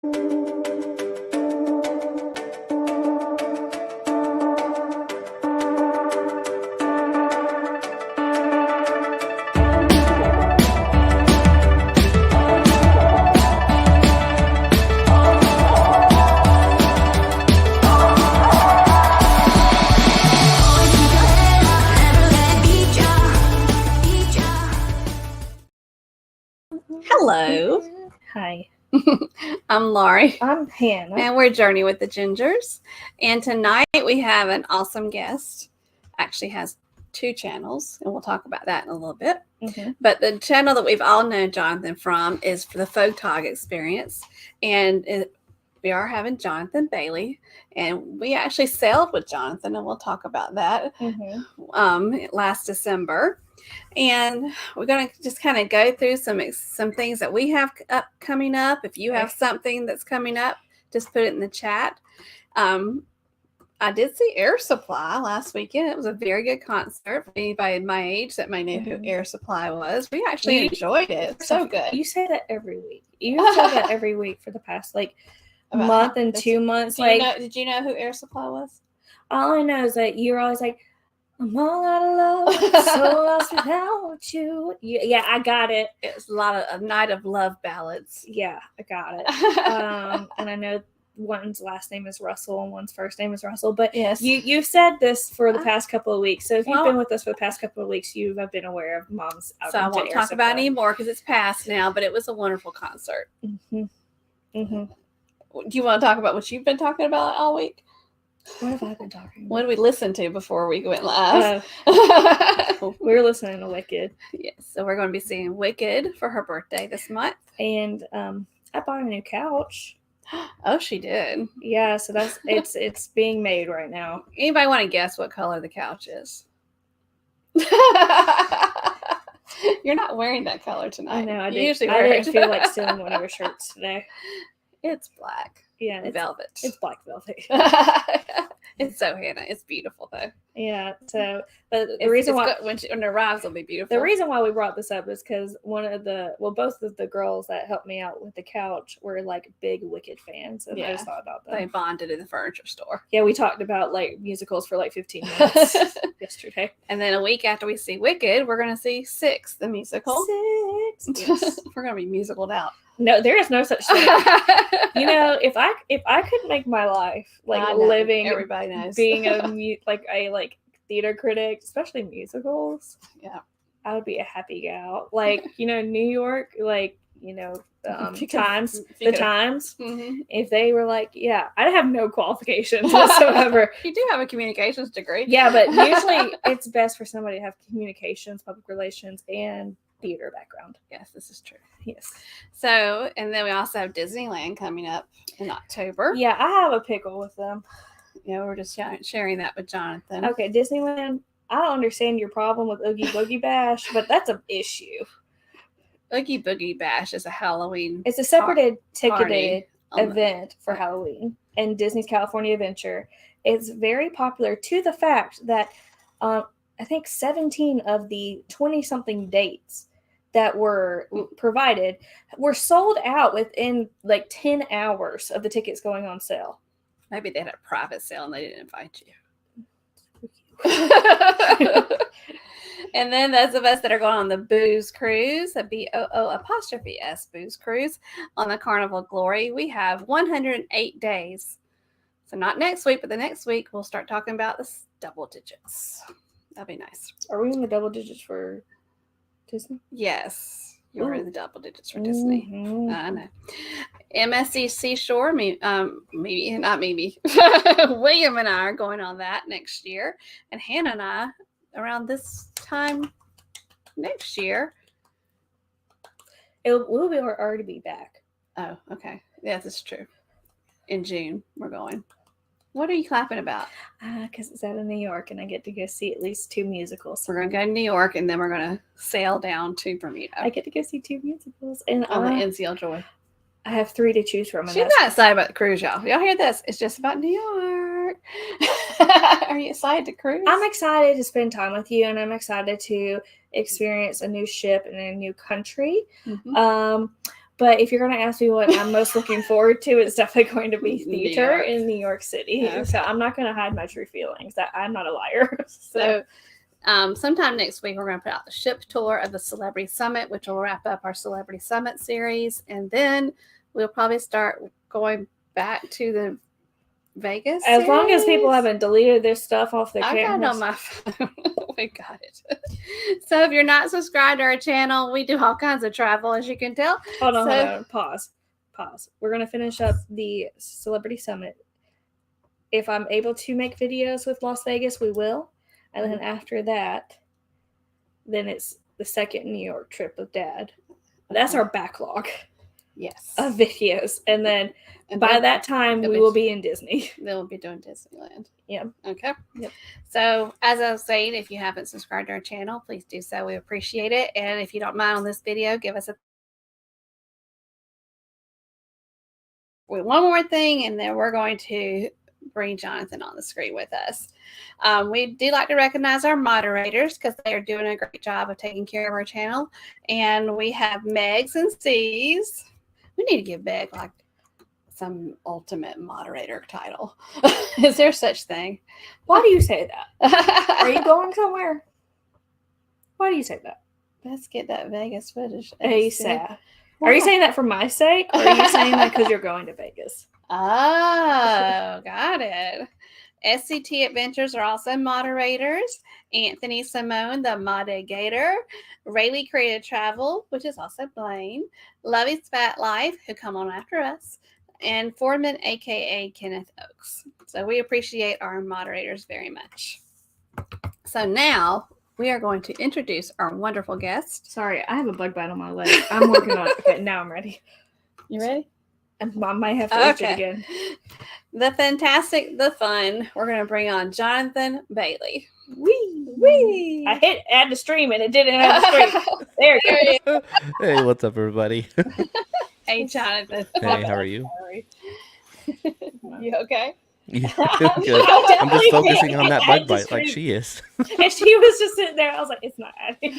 Hello. Hi. I'm Laurie. I'm Hannah. And we're Journey with the Gingers. And tonight we have an awesome guest. Actually has 2 channels, and we'll talk about that in a little bit. Mm-hmm. But the channel that we've all known Jonathan from is the Photog Experience. And we are having Jonathan Bailey. And we actually sailed with Jonathan, and we'll talk about that last December. And we're going to just kind of go through some things that we have coming up. If you have something that's coming up, just put it in the chat. I did see Air Supply last weekend. It was a very good concert. For anybody my age that might know who Air Supply was, we actually enjoyed it. It's so good. You say that every week. You say that every week for the past month and 2 months. Did you know who Air Supply was? All I know is that you're always like, I'm all out of love, so lost without you. Yeah, I got it. It's a lot of a night of love ballads. Yeah, I got it. And I know one's last name is Russell and one's first name is Russell. But yes, you've said this for the past couple of weeks. So if you've been with us for the past couple of weeks, you have been aware of Mom's album. So I won't talk about it anymore because it's past now. But it was a wonderful concert. Mm-hmm. Mm-hmm. Do you want to talk about what you've been talking about all week? What have I been talking about? What did we listen to before we went live? We were listening to Wicked. Yes, so we're going to be seeing Wicked for her birthday this month. And I bought a new couch. Oh, she did. Yeah, so that's it's being made right now. Anybody want to guess what color the couch is? You're not wearing that color tonight. I know. I didn't feel like stealing one of your shirts today. It's black. Yeah, it's velvet. It's black velvet. It's so Hannah. It's beautiful though. Yeah. So, but the reason why when it arrives, it'll be beautiful. The reason why we brought this up is because both of the girls that helped me out with the couch were like big Wicked fans, and I just thought about them. They bonded in the furniture store. Yeah, we talked about like musicals for like 15 minutes yesterday. And then a week after we see Wicked, we're gonna see Six, the musical. Six. Yes. We're gonna be musicaled out. No, there is no such thing. You know, if I could make my life like living, everybody knows, being a theater critic, especially musicals. Yeah, I would be a happy gal. Like, you know, New York, like, you know, Times. Mm-hmm. If they were like, yeah, I have no qualifications whatsoever. You do have a communications degree. Yeah, but usually it's best for somebody to have communications, public relations, and theater background. Yes, this is true. Yes. So, and then we also have Disneyland coming up in October. Yeah, I have a pickle with them. Yeah, we're just sharing that with Jonathan. Okay, Disneyland, I don't understand your problem with Oogie Boogie Bash, but that's an issue. Oogie Boogie Bash is a Halloween. It's a separate ticketed event for Halloween in Disney's California Adventure. It's very popular to the fact that I think 17 of the 20-something dates that were provided were sold out within like 10 hours of the tickets going on sale. Maybe they had a private sale and they didn't invite you. And then those of us that are going on the Booze Cruise, a BOO''S Booze Cruise on the Carnival Glory, we have 108 days. So not next week, but the next week we'll start talking about this double digits. That'd be nice. Are we in the double digits for Disney? Yes. You're in the double digits for Disney. Mm-hmm. I know. MSC Seashore, maybe, not maybe. William and I are going on that next year. And Hannah and I, around this time next year. We'll already be back. Oh, okay. Yes, it's true. In June, we're going. What are you clapping about? Because it's out of New York, and I get to go see at least 2 musicals. We're going to go to New York, and then we're going to sail down to Bermuda. I get to go see 2 musicals. And on the NCL Joy. I have 3 to choose from. She's not excited about the cruise, y'all. Y'all hear this? It's just about New York. Are you excited to cruise? I'm excited to spend time with you, and I'm excited to experience a new ship in a new country. Mm-hmm. But if you're going to ask me what I'm most looking forward to, it's definitely going to be theater in New York City. Okay. So I'm not going to hide my true feelings. I'm not a liar. So sometime next week, we're going to put out the ship tour of the Celebrity Summit, which will wrap up our Celebrity Summit series. And then we'll probably start going back to the Vegas as long as people haven't deleted their stuff off their cameras. I got it on my phone. We got it. So if you're not subscribed to our channel, we do all kinds of travel, as you can tell. Hold on. Pause. We're going to finish up the Celebrity Summit. If I'm able to make videos with Las Vegas, we will. And then after that, then it's the second New York trip with Dad. That's our backlog. Yes. Of videos. And then by that time, we will be in Disney. Then we'll be doing Disneyland. Yeah. Okay. Yep. So as I was saying, if you haven't subscribed to our channel, please do so. We appreciate it. And if you don't mind on this video, give us one more thing, and then we're going to bring Jonathan on the screen with us. We do like to recognize our moderators because they are doing a great job of taking care of our channel. And we have Megs and C's. We need to give Meg like some ultimate moderator title. Is there such thing? Why do you say that? Are you going somewhere? Why do you say that? Let's get that Vegas footage. ASAP. Are you saying that for my sake? Or are you saying that because you're going to Vegas? Oh, got it. SCT Adventures are also moderators. Anthony Simone, the Modegator. Rayleigh Creative Travel, which is also Blaine. Lovey's Fat Life, who come on after us. And Fordman, a.k.a. Kenneth Oakes. So we appreciate our moderators very much. So now we are going to introduce our wonderful guest. Sorry, I have a bug bite on my leg. I'm working on it. Okay, now I'm ready. You ready? I might have to lift it again. The fantastic, the fun. We're going to bring on Jonathan Bailey. Wee! I hit add to stream and it didn't add to stream. There you go. Hey, what's up, everybody? Hey, Jonathan. Hey, how are you? You okay? Yeah, good. I'm just focusing on that bug bite like she is. And she was just sitting there. I was like, it's not adding.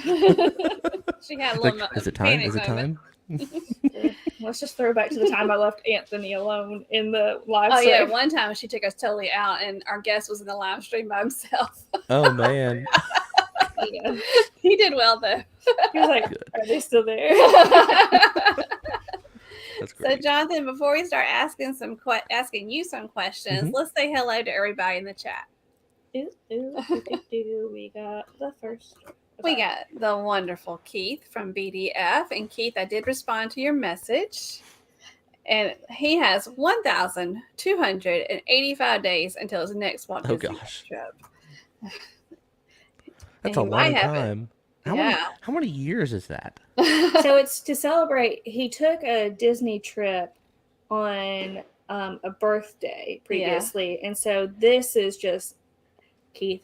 She had a little is it time? Is it time? Let's just throw back to the time I left Anthony alone in the live stream. Yeah, one time she took us totally out and our guest was in the live stream by himself. Oh, man. Yeah. He did well, though. He was like, good. Are they still there? That's great. So, Jonathan, before we start asking you some questions, let's say hello to everybody in the chat. We got the first. We got the wonderful Keith from BDF. And Keith, I did respond to your message. And he has 1,285 days until his next Walt Disney trip. That's a long time. How many years is that? So it's to celebrate. He took a Disney trip on a birthday previously. And so this is just, Keith,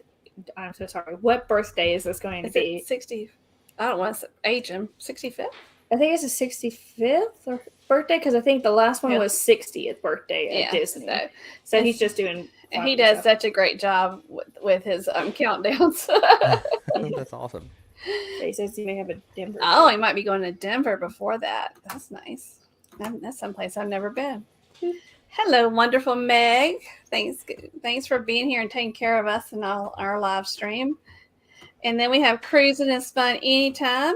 I'm so sorry. What birthday is this going to be? 60. I don't want to age him. 65th? I think it's a 65th birthday because I think the last one was 60th birthday at Disney. So he's just doing. And he does such a great job with his countdowns. That's awesome. He says he may have a Denver. Oh, he might be going to Denver before that. That's nice. That's someplace I've never been. Hello, wonderful Meg. Thanks for being here and taking care of us in our live stream. And then we have Cruising is Fun Anytime.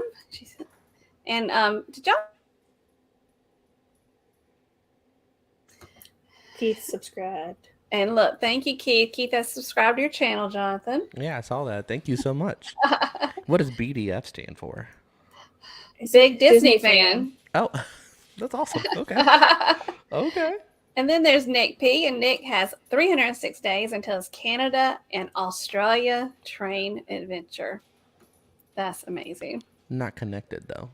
And did y'all? Keith subscribed. And look, thank you, Keith. Keith has subscribed to your channel, Jonathan. Yeah, I saw that. Thank you so much. What does BDF stand for? Big Disney fan. Oh, that's awesome. Okay. Okay. And then there's Nick P. And Nick has 306 days until his Canada and Australia train adventure. That's amazing. Not connected, though.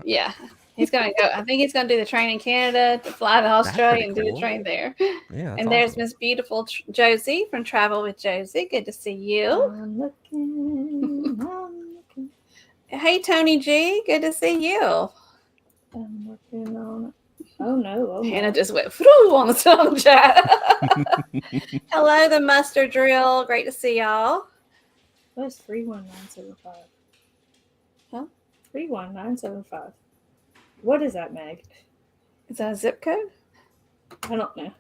Yeah. He's going to go. I think he's going to do the train in Canada, to fly to Australia and do the train there. Yeah. And there's Miss Beautiful Josie from Travel with Josie. Good to see you. I'm looking. Hey, Tony G. Good to see you. I'm looking on it. Oh, no. Hannah just went on the chat. Hello, the Mustard Drill. Great to see y'all. What's 31975? Huh? 31975. What is that, Meg? Is that a zip code? I don't know.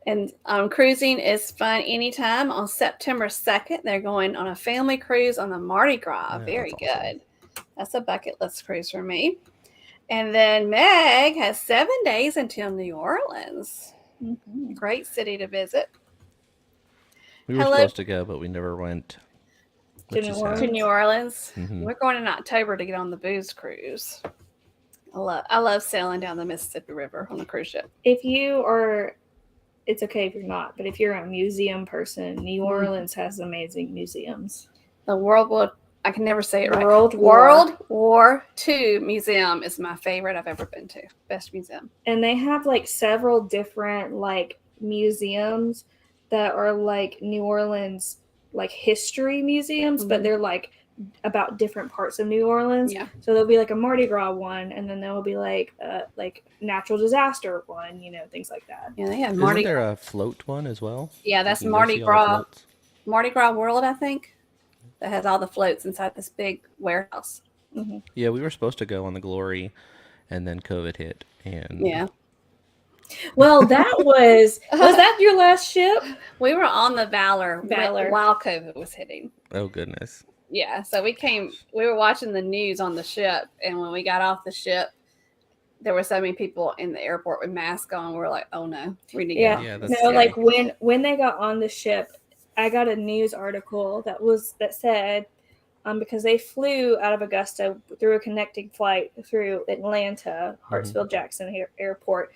And cruising is fun anytime. On September 2nd, they're going on a family cruise on the Mardi Gras. Very good. Awesome. That's a bucket list cruise for me. And then Meg has 7 days until New Orleans. Mm-hmm. Great city to visit. We were supposed to go, but we never went. To New Orleans. Mm-hmm. We're going in October to get on the booze cruise. I love sailing down the Mississippi River on a cruise ship. If you are, it's okay if you're not, but if you're a museum person, New Orleans has amazing museums. The I can never say it right. World War II Museum is my favorite I've ever been to. Best museum. And they have like several different like museums that are like New Orleans like history museums, but they're like about different parts of New Orleans. Yeah. So there'll be like a Mardi Gras one, and then there will be like natural disaster one, things like that. Yeah, they have Isn't there a float one as well? Yeah, that's Mardi Gras. Mardi Gras World, I think. That has all the floats inside this big warehouse. Mm-hmm. Yeah, we were supposed to go on the Glory, and then COVID hit, and yeah. Well, that was that your last ship? We were on the Valor while COVID was hitting. Oh goodness. Yeah, so we were watching the news on the ship, and when we got off the ship, there were so many people in the airport with masks on. We were like, oh no, we need to go. Yeah, that's scary. Like when they got on the ship, I got a news article that said because they flew out of Augusta through a connecting flight through Atlanta, Hartsfield Jackson Airport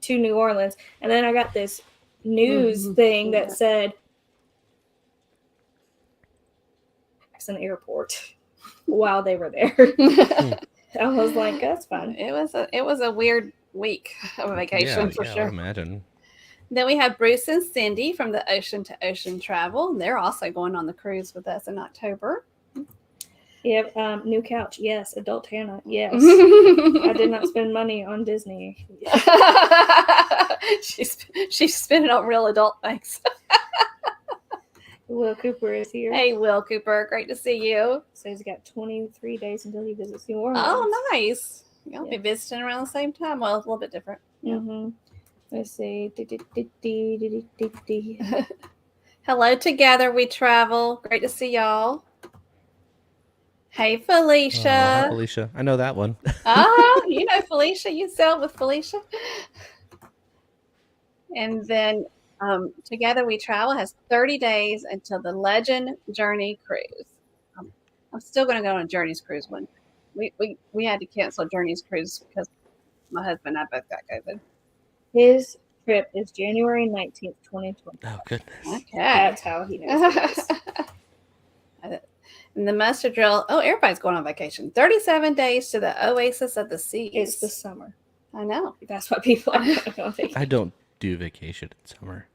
to New Orleans, and then I got this news thing that said Jackson Airport while they were there. I was like, that's fun. It was a weird week of vacation for sure. I imagine. Then we have Bruce and Cindy from the Ocean to Ocean Travel. They're also going on the cruise with us in October. Yep, new couch, yes. Adult Hannah, yes. I did not spend money on Disney. She's spending on real adult things. Will Cooper is here. Hey, Will Cooper, great to see you. So he's got 23 days until he visits New Orleans. Oh, nice. You'll be visiting around the same time. Well, it's a little bit different. Mm-hmm. Let's see. Hello, Together We Travel. Great to see y'all. Hey, Felicia. Hi, Felicia. I know that one. You know Felicia. You sailed with Felicia. And then Together We Travel has 30 days until the Legend Journey Cruise. I'm still going to go on a Journeys Cruise one. We had to cancel Journeys Cruise because my husband and I both got COVID. His trip is January 19th, 2020. Oh, goodness. Okay. That's how he knows it. And the muster drill. Oh, everybody's going on vacation. 37 days to the Oasis of the Seas. It's the summer. I know. That's what people are going on vacation. I don't do vacation in summer.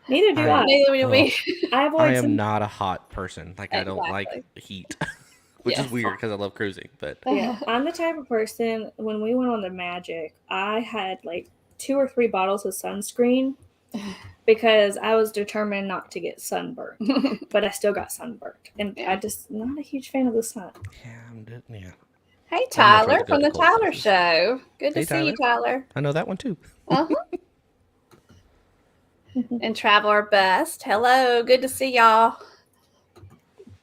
Neither do I. Neither do we. I am not a hot person. Like, I don't like heat. Which is weird because I love cruising. But yeah, I'm the type of person, when we went on the Magic, I had like 2 or 3 bottles of sunscreen because I was determined not to get sunburned, but I still got sunburned, and I just not a huge fan of the sun. Yeah. Hey, Tyler from the Tyler Show. Good to see you, Tyler. I know that one too. And Traveler Best. Hello, good to see y'all.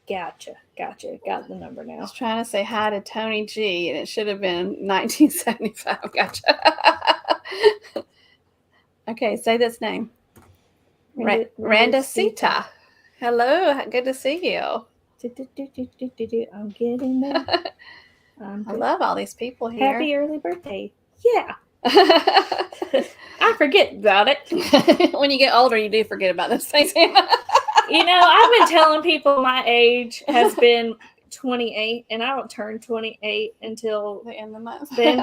Gotcha. Got the number now. I was trying to say hi to Tony G, and it should have been 1975. Gotcha. Okay, say this name. Randa Sita. Hello, good to see you. I'm getting there. I love all these people here. Happy early birthday. Yeah. I forget about it. When you get older, you do forget about those things. I've been telling people my age has been 28, and I don't turn 28 until the end of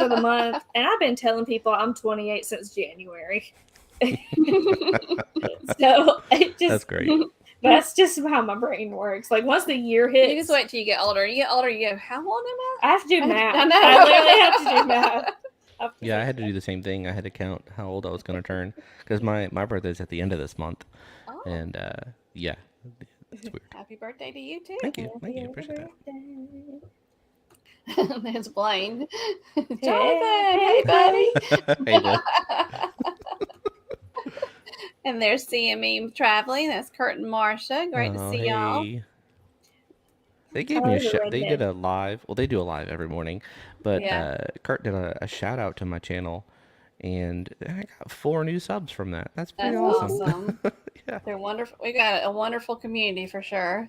the month. And I've been telling people I'm 28 since January. So that's great. That's just how my brain works. Like once the year hits, you just wait till you get older. You get older, you go, how old am I? I have to do math. I know. I literally have to do math. Yeah, I had to do the same thing. I had to count how old I was going to turn because my birthday is at the end of this month. Oh. And yeah, it's weird. Happy birthday to you too. Thank you. Appreciate that. There's Blaine. Jonathan, Hey, hey, buddy. Hey, bud. And there's CME Traveling. That's Kurt and Marsha. Great to Oh, see y'all. hey. They gave me a Tyler's a shout. They did redhead. a live. Well, they do a live every morning, but Yeah. Kurt did a shout out to my channel, and I got 4 new subs from that. That's pretty That's awesome. awesome. Yeah. They're wonderful. We got a wonderful community for sure.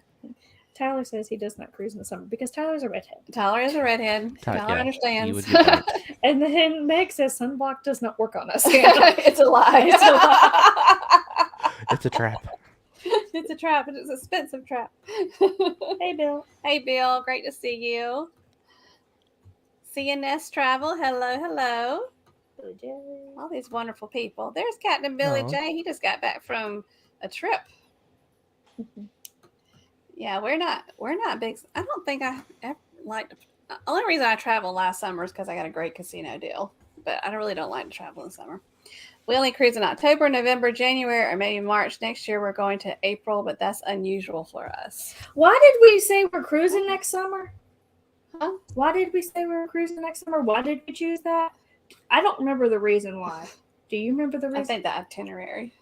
Tyler says he does not cruise in the summer because Tyler's a redhead. Tyler is a redhead. Tyler Yeah, you understands. would get burnt. And then Meg says sunblock does not work on us. It's a lie. It's a lie. It's a trap. It's a trap. It's an expensive trap. Hey, Bill. Hey, Bill. Great to see you. CNS Travel. Hello, hello. Billy J. All these wonderful people. There's Captain Billy Aw. J. He just got back from a trip. Yeah, we're not big. I don't think I ever liked. The only reason I traveled last summer is because I got a great casino deal. But I really don't like to travel in summer. We only cruise in October, November, January, or maybe March. Next year we're going to April, but that's unusual for us. Why did we say we're cruising next summer? Huh? Why did we say we were cruising next summer? Why did we choose that? I don't remember the reason why. Do you remember the reason? I think the itinerary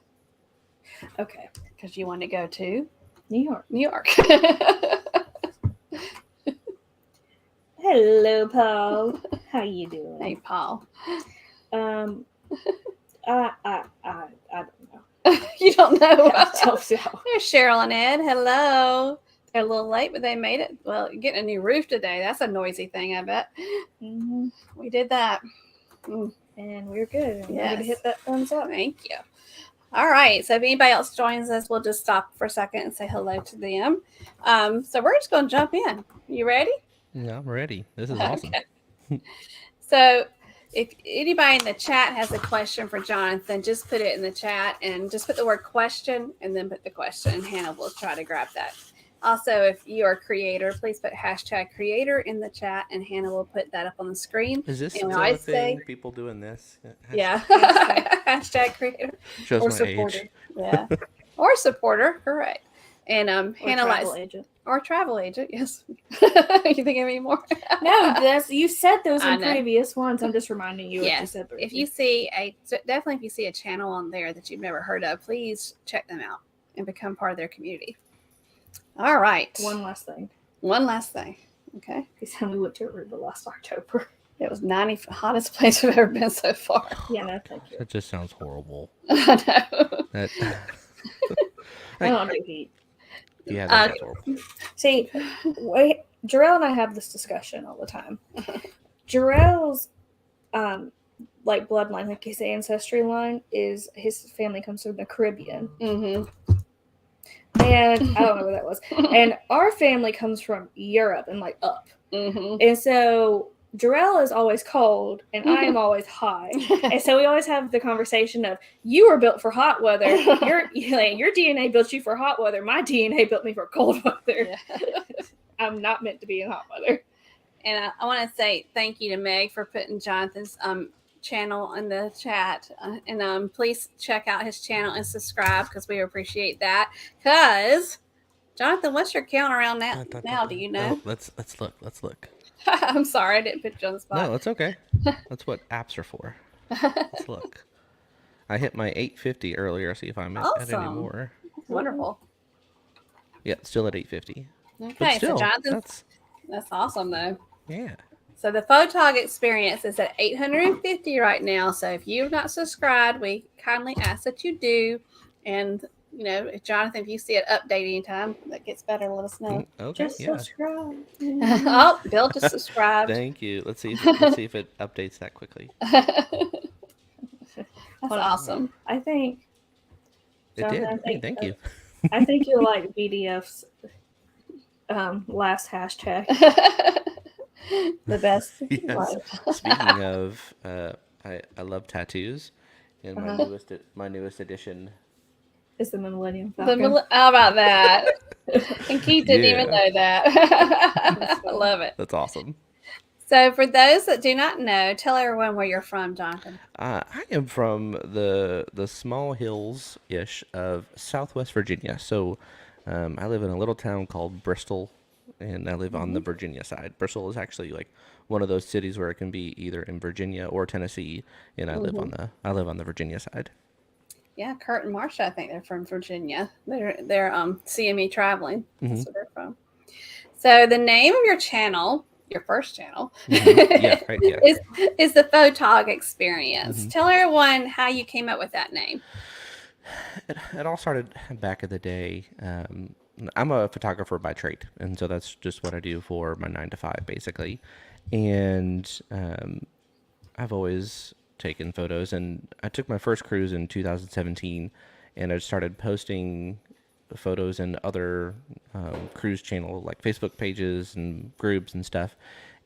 Okay. because you want to go to New York. New York. Hello, Paul. How you doing? Hey, Paul. I don't know. You don't know. I don't know. There's Cheryl and Ed. Hello. They're a little late, but they made it. Well, you're getting a new roof today. That's a noisy thing, I bet. Mm-hmm. We did that. And we're good. We're Yes. going to hit that thumbs up. Thank you. All right. So if anybody else joins us, we'll just stop for a second and say hello to them. So we're just going to jump in. You ready? Yeah, I'm ready. This is awesome. Okay. So if anybody in the chat has a question for Jonathan, just put it in the chat and just put the word question and then put the question, and Hannah will try to grab that. Also, if you are a creator, please put #creator in the chat, and Hannah will put that up on the screen. Is this And still I a thing? say- People doing this? Yeah. #creator. Shows Or my supporter. age. Yeah. Or supporter. Correct. And Or Hannah travel likes agent. or travel agent. Yes. You think of any more? No, you said those I in know. previous ones. I'm just reminding you what you Yes. said. If you see definitely if you see a channel on there that you've never heard of, please check them out and become part of their community. All right. One last thing. One last thing. Okay. Because we went to Aruba last October. It was hottest place we've ever been so far. Yeah, no, thank you. That just sounds horrible. I know. That, I don't do heat. yeah, that sounds horrible. See, Jarrell and I have this discussion all the time. Jarrell's like bloodline, like his ancestry line, is his family comes from the Caribbean. Mm-hmm. And I don't know where that was. And our family comes from Europe and like up. Mm-hmm. And so Jarrell is always cold and I am always hot. And so we always have the conversation of, you were built for hot weather. Your DNA built you for hot weather. My DNA built me for cold weather. Yeah. I'm not meant to be in hot weather. And I want to say thank you to Meg for putting Jonathan's channel in the chat. And please check out his channel and subscribe because we appreciate that. Because, Jonathan, what's your count around now? Do you know? Oh, let's look. I'm sorry, I didn't put you on the spot. No, it's okay. That's what apps are for. Let's look. I hit my 850 earlier. See if I'm at any Awesome. more. Wonderful. Yeah, still at 850. Okay, But still, so Jonathan, that's awesome though. yeah. So the Photog Experience is at 850 right now. So if you've not subscribed, we kindly ask that you do. And you know, if Jonathan, if you see it update anytime that gets better, let us know. Okay, Just yeah. subscribe. Oh, Bill just subscribed. Thank you. Let's see if it updates that quickly. That's awesome. I think. It Jonathan, did. I Hey, think, thank you. I think you're like BDF's last hashtag. The best. Yes. life. Speaking of, I love tattoos, and my newest addition. Is the Millennium The Falcon. How about that? And Keith didn't even Yeah. know that. I love it. That's awesome. So for those that do not know, tell everyone where you're from, Jonathan. I am from the small hills ish of Southwest Virginia. So I live in a little town called Bristol, and I live on the Virginia side. Bristol is actually like one of those cities where it can be either in Virginia or Tennessee, and I live on the Virginia side. Yeah, Kurt and Marsha, I think they're from Virginia. They're CME Traveling. That's where they're from. So the name of your channel, your first channel, Yeah, right. Yeah, is the Photog Experience. Tell everyone how you came up with that name. it all started back in the day. I'm a photographer by trade, and so that's just what I do for my 9 to 5, basically. And I've always taken photos, and I took my first cruise in 2017, and I started posting photos in other cruise channel like Facebook pages and groups and stuff,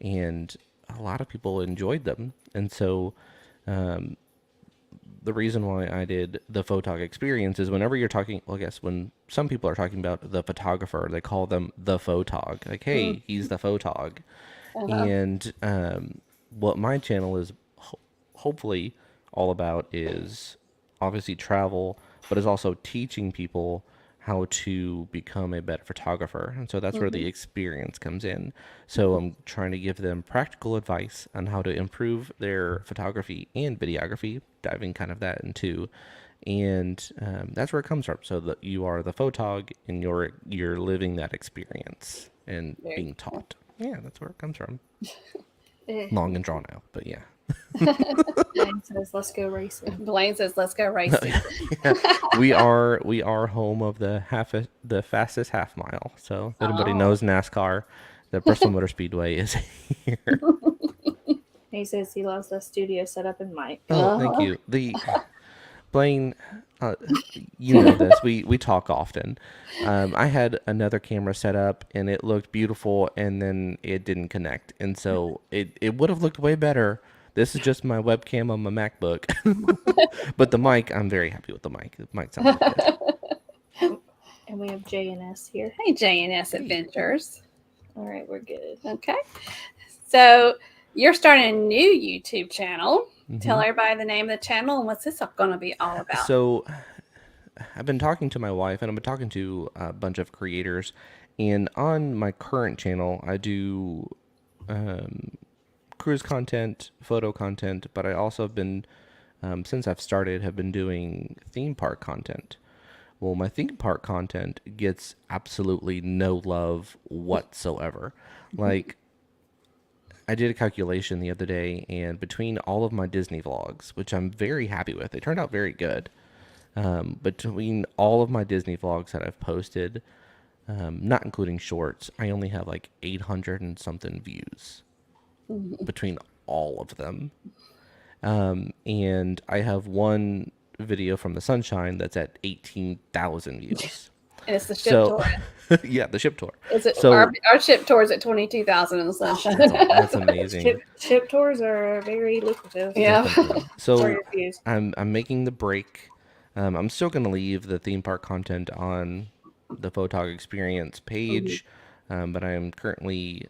and a lot of people enjoyed them. And so the reason why I did the Photog Experience is whenever you're talking, well, I guess when some people are talking about the photographer, they call them the photog. Like, hey, he's the photog. And what my channel is hopefully all about is obviously travel, but is also teaching people how to become a better photographer. And so that's where the experience comes in. So I'm trying to give them practical advice on how to improve their photography and videography, diving kind of that into. And that's where it comes from. So that you are the photog and you're living that experience and being taught. Yeah, that's where it comes from. Long and drawn out, but yeah. Blaine says, "Let's go racing." Blaine says, "Let's go racing." Yeah. We are home of the fastest half mile. So if anybody knows NASCAR, the Bristol Motor Speedway is here. He says he loves the studio setup and mic. Oh, thank you. Blaine, you know this. We talk often. I had another camera set up and it looked beautiful, and then it didn't connect, and so it would have looked way better. This is just my webcam on my MacBook, but the mic, I'm very happy with the mic. The mic sounds good. And we have JNS here. Hey, JNS Adventures. All right, we're good. Okay. So you're starting a new YouTube channel. Tell everybody the name of the channel and what's this going to be all about. So I've been talking to my wife, and I've been talking to a bunch of creators, and on my current channel, I do cruise content, photo content, but I also have been, since I've started, have been doing theme park content. Well, my theme park content gets absolutely no love whatsoever. Like, I did a calculation the other day, and between all of my Disney vlogs, which I'm very happy with, they turned out very good. Between all of my Disney vlogs that I've posted, not including shorts, I only have like 800 and something views between all of them. And I have one video from the Sunshine that's at 18,000 views. And it's the ship tour. Yeah, the ship tour. So our ship tour is at 22,000 in the Sunshine. That's amazing. Ship tours are very lucrative. Yeah. So I'm making the break. I'm still going to leave the theme park content on the Photog Experience page, but I am currently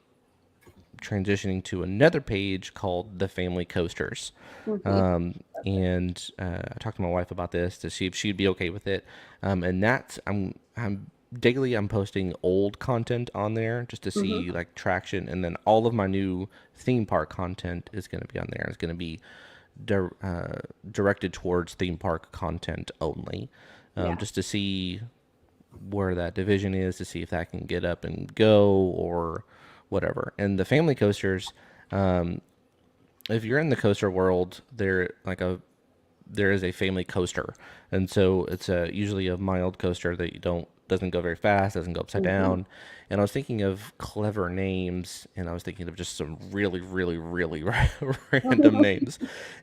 transitioning to another page called the Family Coasters. And I talked to my wife about this to see if she'd be okay with it. And that's I'm daily I'm posting old content on there just to see like traction, and then all of my new theme park content is going to be on there. It's going to be directed towards theme park content only, just to see where that division is, to see if that can get up and go or whatever. And the family coasters, if you're in the coaster world, there is a family coaster, and so it's usually a mild coaster that doesn't go very fast, doesn't go upside down. And I was thinking of clever names, and I was thinking of just some really, really, really random names,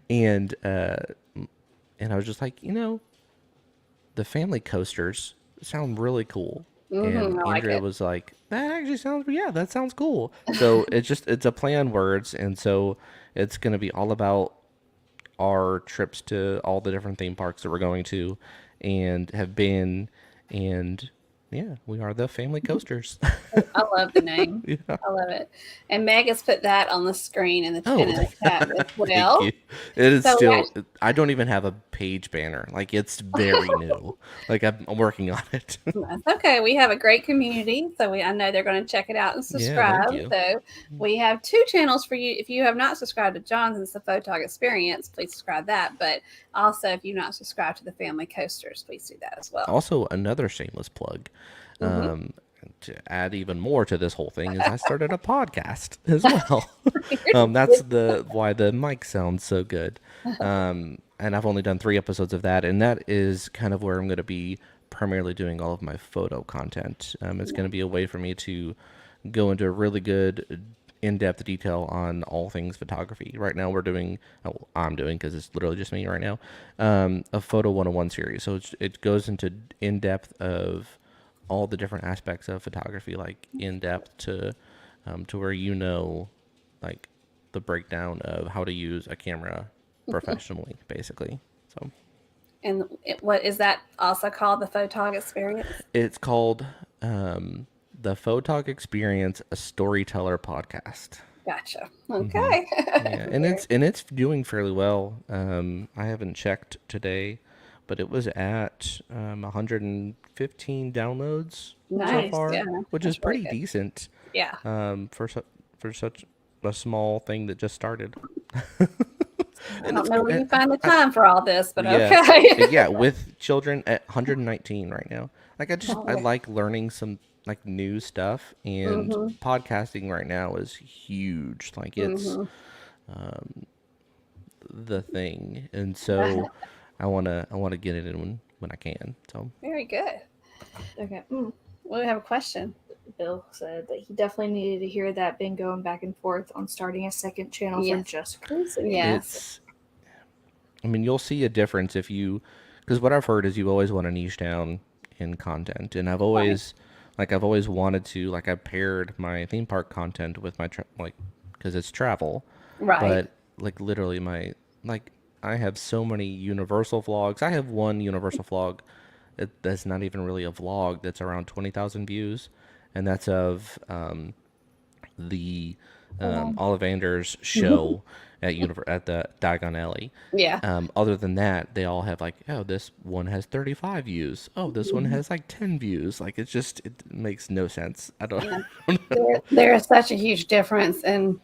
and I was just like, the family coasters sound really cool. And Andrea was like, that sounds cool. So it's a play on words, and so it's going to be all about our trips to all the different theme parks that we're going to and have been, and Yeah, we are the Family Coasters. I love the name. Yeah. I love it. And Meg has put that on the screen in the chat as Thank well. you. It is So still. I don't even have a page banner. Like it's very new. Like I'm working on it. that's okay. We have a great community, so I know they're going to check it out and Yeah, thank subscribe. you. So we have 2 channels for you. If you have not subscribed to Jonathan's The Photog Experience, please subscribe that. But also, if you've not subscribed to the Family Coasters, please do that as well. Also, another shameless plug. To add even more to this whole thing is I started a podcast as well. That's why the mic sounds so good. And I've only done 3 episodes of that, and that is kind of where I'm going to be primarily doing all of my photo content. It's going to be a way for me to go into a really good in-depth detail on all things photography. Right now I'm doing because it's literally just me right now, a photo 101 series. So it goes into in-depth of all the different aspects of photography, like in depth to where like the breakdown of how to use a camera professionally, basically. So, and what is that also called? The Photog Experience? It's called the Photog Experience, a storyteller podcast. Gotcha. Okay. Yeah, and it's doing fairly well. I haven't checked today, but it was at 115 downloads so far, which is pretty decent. Yeah. For such a small thing that just started. I don't know where you find the time for all this, but okay. Yeah, with children at 119 right now. Like I like learning some like new stuff, and podcasting right now is huge. Like it's the thing, and so I wanna get it in when I can. So very good. Okay. Well, we have a question. Bill said that he definitely needed to hear that. Been going back and forth on starting a second channel for just cruising. Yes. I mean, you'll see a difference because what I've heard is you always want to niche down in content, and I've always wanted to, like, I paired my theme park content with my because it's travel, right? But like literally I have so many Universal vlogs. I have one Universal vlog that's not even really a vlog, that's around 20,000 views, and that's of the Ollivander's show at the Diagon Alley. Yeah. Other than that, they all have like, oh, this one has 35 views. Oh, this one has like 10 views. Like it makes no sense. I don't know. There is such a huge difference in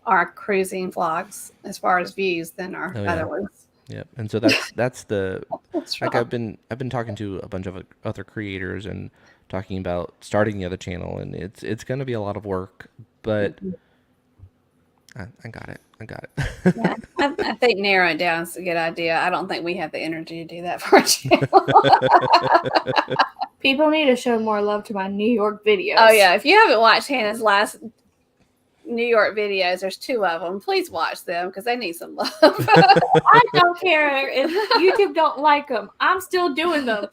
our cruising vlogs as far as views than our other ones. Yep. And so that's like I've been talking to a bunch of other creators and talking about starting the other channel, and it's going to be a lot of work, but I got it. Yeah, I think narrowing it down is a good idea. I don't think we have the energy to do that for our channel. People need to show more love to my New York videos. Oh yeah, if you haven't watched Hannah's last New York videos, there's 2 of them. Please watch them because they need some love. I don't care if YouTube don't like them. I'm still doing them.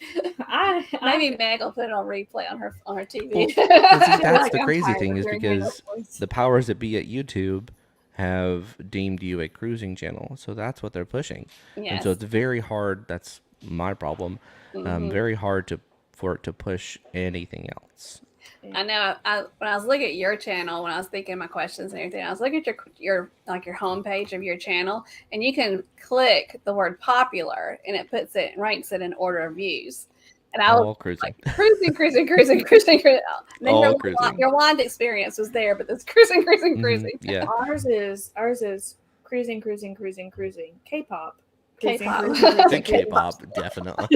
Maybe Meg will put it on replay on her TV. Well, see, that's the crazy thing is because the powers that be at YouTube have deemed you a cruising channel, so that's what they're pushing. Yes. And so it's very hard. That's my problem. Very hard for it to push anything else. I know. When I was looking at your channel, when I was thinking my questions and everything, I was looking at your homepage of your channel, and you can click the word popular, and it ranks it in order of views. And I was like cruising. And then your wand experience was there, but this cruising. Yeah. Ours is cruising. K-pop. K-pop, definitely.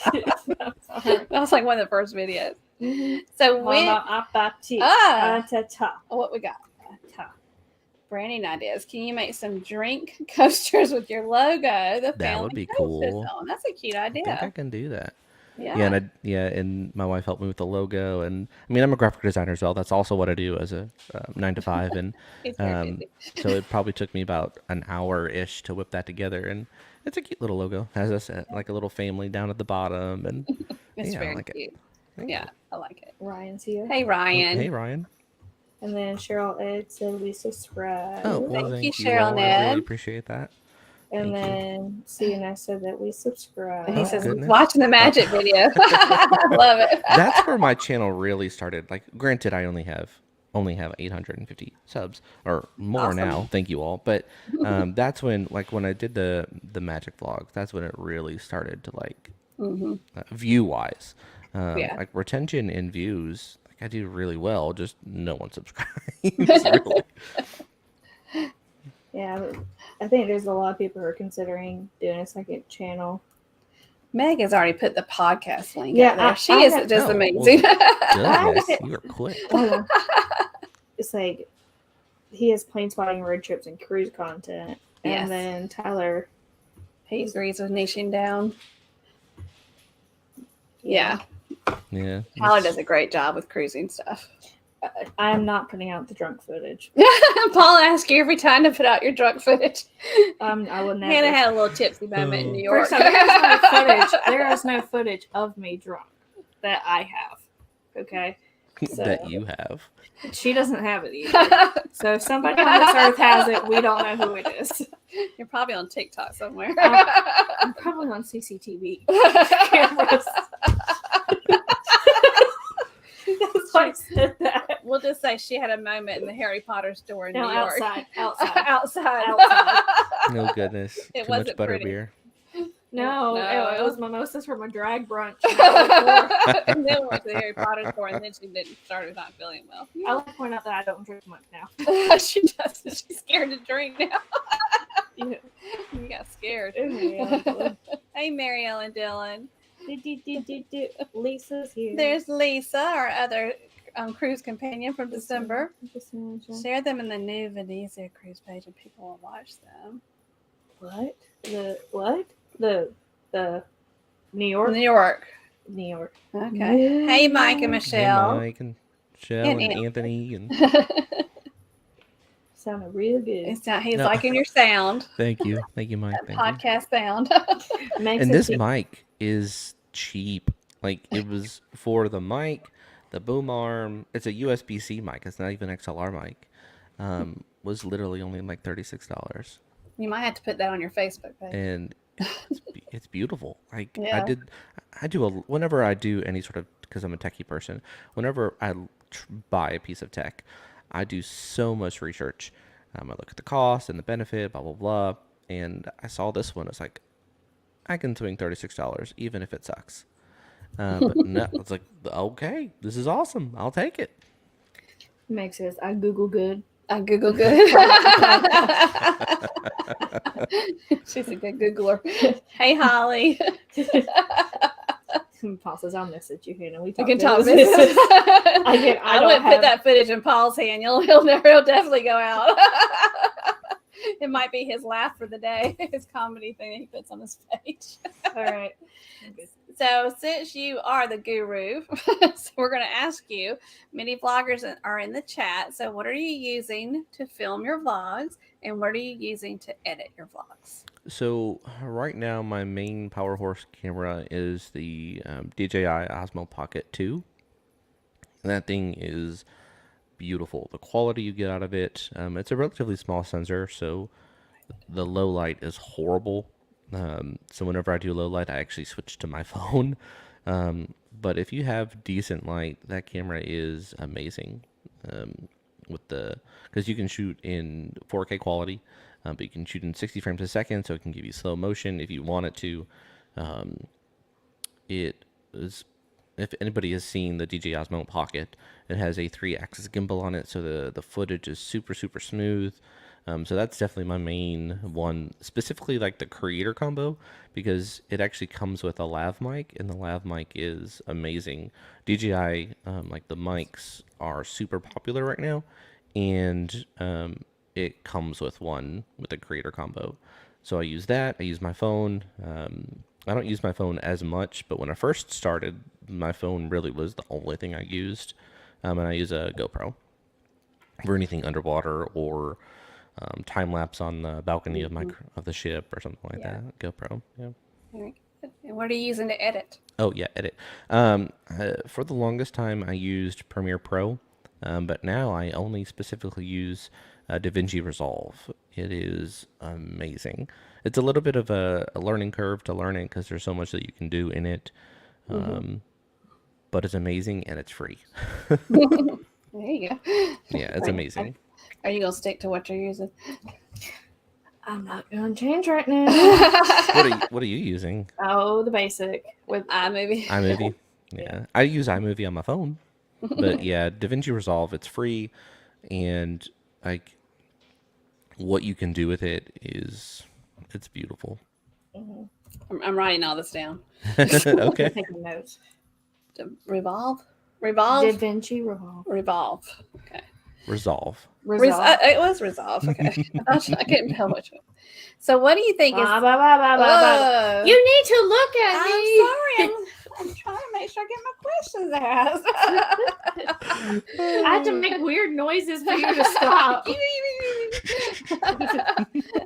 That was like one of the first videos. So what we got? Branding ideas. Can you make some drink coasters with your logo? That would be cool. That's a cute idea. I think I can do that. Yeah. And my wife helped me with the logo, and I mean, I'm a graphic designer as well. That's also what I do as a 9 to 5, and so it probably took me about an hour-ish to whip that together, and it's a cute little logo. It has us like a little family down at the bottom, and it's very cute. Yeah, I like it. Ryan's here. Hey, Ryan. Hey, Ryan. And then Cheryl Ed said we subscribe. Oh, well, thank you, Cheryl Ed. I really appreciate that. And then CNS said that we subscribe. He says, watching the magic video. I love it. That's where my channel really started. Like, granted, I only have 850 subs or more now. Thank you all. But that's when, like, when I did the magic vlogs, that's when it really started to, like, view wise, like retention and views. Like, I do really well. Just no one subscribes. Really. Yeah, I think there's a lot of people who are considering doing a second channel. Meg has already put the podcast link out there. She is just amazing. Goodness, you are quick. It's like he has plane spotting, road trips, and cruise content. And then Tyler, he agrees with niching down. Yeah. Tyler does a great job with cruising stuff. I am not putting out the drunk footage. Paul asks you every time to put out your drunk footage. I will never. Hannah had a little tipsy moment in New York. There is no footage of me drunk that I have. Okay. So, that you have. She doesn't have it either. So if somebody on this earth has it, we don't know who it is. You're probably on TikTok somewhere. I'm probably on CCTV cameras. That's why I said that. We'll just say she had a moment in the Harry Potter store in New York. Outside. No goodness. It Too wasn't much pretty. butterbeer. No, it was mimosas from a drag brunch. And then went to the Harry Potter store, and then she started not feeling well. I like to point out that I don't drink much now. She doesn't. She's scared to drink now. You got scared. Hey, Mary Ellen Dillon. Lisa's here. There's Lisa, our other cruise companion from December. Share them in the new Venezia cruise page, and people will watch them. What? The New York? New York. Okay. Yeah. Hey, Mike and Michelle. Hey, Mike and Michelle and Anthony. And sounded real good. He's liking your sound. Thank you, Mike. Podcast sound. And this mic is cheap. Like, it was for the mic, the boom arm. It's a USB-C mic. It's not even XLR mic. Was literally only like $36. You might have to put that on your Facebook page. And it's beautiful. Like, whenever I do any sort of, because I'm a techie person, whenever I buy a piece of tech, I do so much research. I look at the cost and the benefit, blah, blah, blah. And I saw this one. It's like, I can swing $36, even if it sucks. But no, it's like, okay, this is awesome. I'll take it. Makes sense. I Google good. She's a good Googler. Hey, Holly. Paul says, I'll message you, Hannah. We can talk business. I wouldn't put that footage in Paul's hand. He'll definitely go out. It might be his laugh for the day, his comedy thing that he puts on his page. All right. So since you are the guru, so we're going to ask you, many vloggers are in the chat. So what are you using to film your vlogs, and what are you using to edit your vlogs? So right now, my main Power Horse camera is the DJI Osmo Pocket 2. And that thing is beautiful. The quality you get out of it, it's a relatively small sensor, so the low light is horrible. So whenever I do low light, I actually switch to my phone. But if you have decent light, that camera is amazing. Because you can shoot in 4K quality, but you can shoot in 60 frames a second, so it can give you slow motion if you want it to. It is, if anybody has seen the DJI Osmo Pocket, it has a 3-axis gimbal on it, so the footage is super, super smooth. So that's definitely my main one, specifically like the creator combo, because it actually comes with a lav mic, and the lav mic is amazing. DJI, like the mics are super popular right now, and it comes with one with a creator combo. So I use that. I use my phone. I don't use my phone as much, but when I first started, my phone really was the only thing I used. And I use a GoPro for anything underwater or time lapse on the balcony of the ship or something like that. GoPro. Yeah. And what are you using to edit? Oh yeah, edit. For the longest time, I used Premiere Pro, but now I only specifically use DaVinci Resolve. It is amazing. It's a little bit of a learning curve to learn it because there's so much that you can do in it. But it's amazing and it's free. There you go. Yeah, it's amazing. Are you going to stick to what you're using? I'm not going to change right now. What are you using? Oh, the basic with iMovie. iMovie. Yeah. I use iMovie on my phone. But yeah, DaVinci Resolve, it's free, and like what you can do with it's beautiful. I'm writing all this down. Okay. Taking notes. Revolve. DaVinci Revolve. Okay. Resolve. It was Resolve. Okay. I couldn't tell which one. So what do you think is... You need to look at me. I'm sorry. I'm trying to make sure I get my questions asked. I had to make weird noises for you to stop.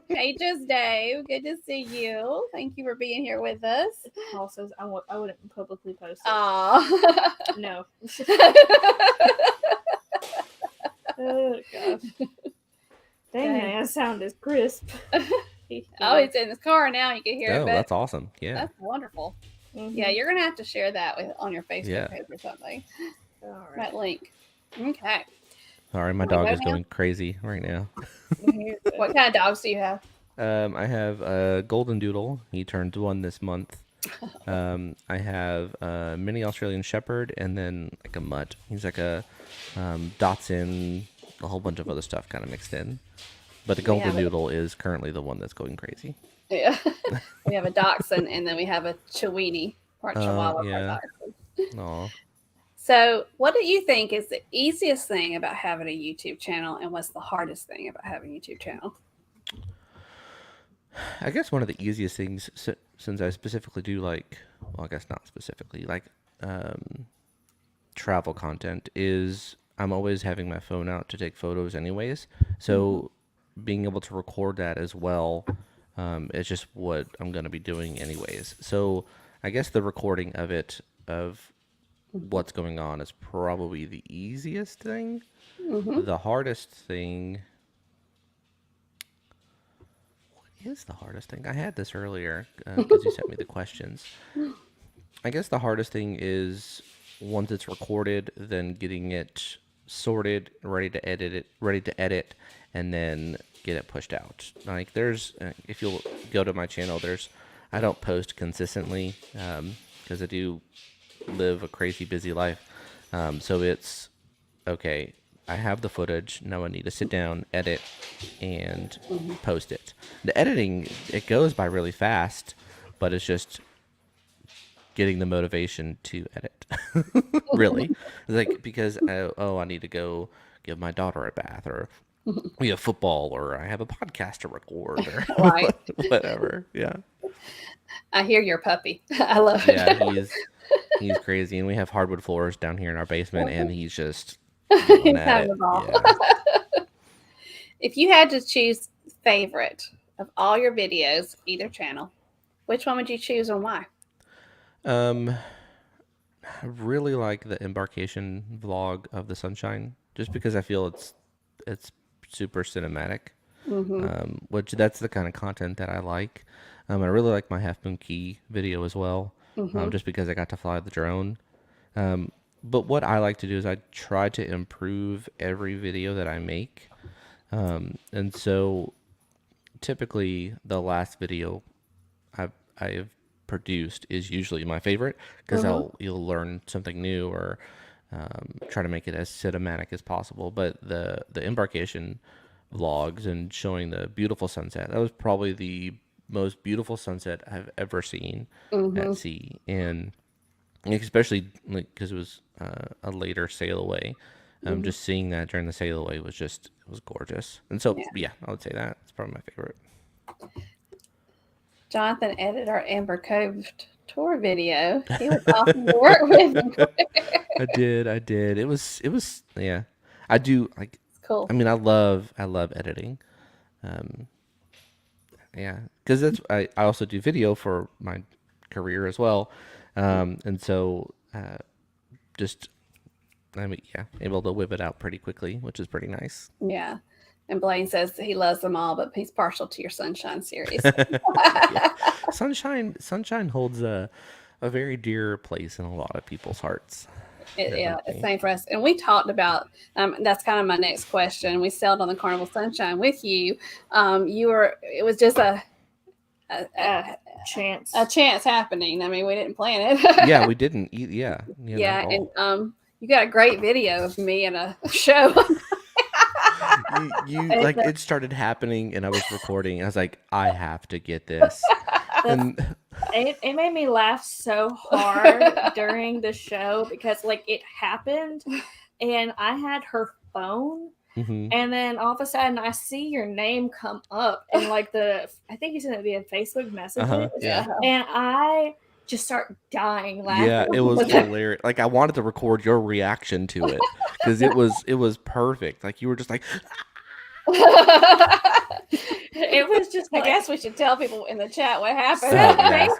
Hey, just Dave. Good to see you. Thank you for being here with us. Paul says I wouldn't publicly post it. Oh. No. Oh, gosh. Dang, that sound is crisp. Oh, it's in his car now. You can hear it. Oh, that's awesome. Yeah. That's wonderful. Yeah, you're going to have to share that on your Facebook page or something. All right. That link. Okay. Sorry, my dog is going crazy right now. What kind of dogs do you have? I have a golden doodle. He turned 1 this month. I have a mini Australian Shepherd and then like a mutt. He's like a Dachshund, a whole bunch of other stuff kind of mixed in. But the golden doodle is currently the one that's going crazy. Yeah. We have a Dachshund and then we have a Chiweenie, part Chihuahua, yeah. part Dachshund. Aw. So what do you think is the easiest thing about having a YouTube channel, and what's the hardest thing about having a YouTube channel? I guess one of the easiest things, since I specifically do I guess not specifically, travel content, is I'm always having my phone out to take photos anyways. So being able to record that as well is just what I'm going to be doing anyways. So I guess the recording of what's going on is probably the easiest thing. The hardest thing... is the hardest thing? I had this earlier because you sent me the questions. I guess the hardest thing is once it's recorded, then getting it sorted, ready to edit, and then get it pushed out. Like there's, if you'll go to my channel, I don't post consistently because I do live a crazy busy life. So it's okay. I have the footage. Now I need to sit down, edit, and post it. The editing, it goes by really fast, but it's just getting the motivation to edit. Really. Like, because, I need to go give my daughter a bath, or we have football, or I have a podcast to record, or Right. whatever. Yeah. I hear your puppy. I love it. Yeah, he's crazy. And we have hardwood floors down here in our basement, and he's just... Yeah. If you had to choose favorite of all your videos, either channel, which one would you choose and why? I really like the embarkation vlog of the Sunshine, just because I feel it's super cinematic. Which that's the kind of content that I like. I really like my Half Moon Key video as well, just because I got to fly the drone. But what I like to do is I try to improve every video that I make. And so typically the last video I've produced is usually my favorite because you'll learn something new or try to make it as cinematic as possible. But the embarkation vlogs and showing the beautiful sunset, that was probably the most beautiful sunset I've ever seen at sea. And especially because it was a later sail away. Just seeing that during the sail away was gorgeous. And so, yeah, I would say that. It's probably my favorite. Jonathan edited our Amber Cove tour video. He was awesome to work with. I did. It was, yeah. I do, like, it's cool. I mean, I love editing. Yeah, because I also do video for my career as well. And so, able to whip it out pretty quickly, which is pretty nice. Yeah. And Blaine says he loves them all, but he's partial to your Sunshine series. Yeah. Sunshine holds a very dear place in a lot of people's hearts. Yeah, it's same for us. And we talked about that's kind of my next question. We sailed on the Carnival Sunshine with you. It was just a chance happening. I mean, we didn't plan it. Yeah, we didn't. Yeah. Yeah, and you got a great video of me in a show. you like it started happening, and I was recording. I was like, I have to get this. And it made me laugh so hard during the show because like it happened, and I had her phone. Mm-hmm. And then all of a sudden, I see your name come up in like I think you sent it via Facebook messages. Yeah. And I just start dying laughing. Yeah, it was hilarious. Like I wanted to record your reaction to it because it was perfect. Like you were just like. It was just. I guess we should tell people in the chat what happened.